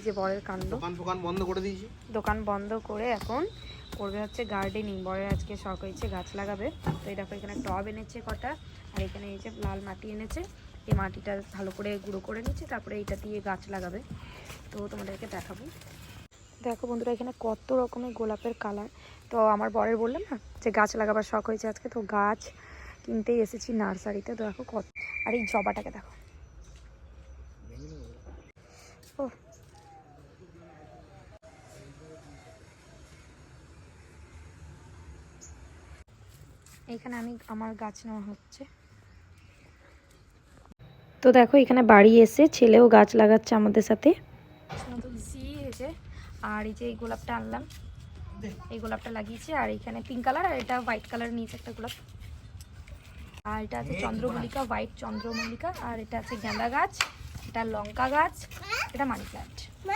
যে বরের কাণ্ড, দোকান বন্ধ করে দিয়েছি। দোকান বন্ধ করে এখন করবে হচ্ছে গার্ডেনিং। বরের আজকে শখ হয়েছে গাছ লাগাবে। তো এই দেখো এখানে টব এনেছে কটা, আর এখানে এই যে লাল মাটি এনেছে, এই মাটিটা ভালো করে গুঁড়ো করে নিচ্ছে, তারপরে এইটা দিয়ে গাছ লাগাবে। তো তোমাদেরকে দেখাবো। দেখো বন্ধুরা এখানে কত রকমের গোলাপের কালার। তো আমার বরের বললাম না যে গাছ লাগাবার শখ হয়েছে আজকে, তো গাছ কিনতেই এসেছি নার্সারিতে। তো দেখো কত, আর এই জবাটাকে দেখো, ও এইখানে আমার গাছ নেওয়া হচ্ছে। তো দেখো এখানে বাড়ি এসে ছেলেও গাছ লাগাচ্ছে আমাদের সাথে। তুলসী এসে, আর এই যে এই গোলাপটা আনলাম, এই গোলাপটা লাগিয়েছি। আর এখানে পিঙ্ক কালার, আর এটা হোয়াইট কালার নিয়েছে একটা গোলাপ। আর এটা আছে চন্দ্রমল্লিকা, হোয়াইট চন্দ্রমল্লিকা। আর এটা আছে গাঁদা গাছ, এটা লঙ্কা গাছ, এটা মানি প্ল্যান্ট।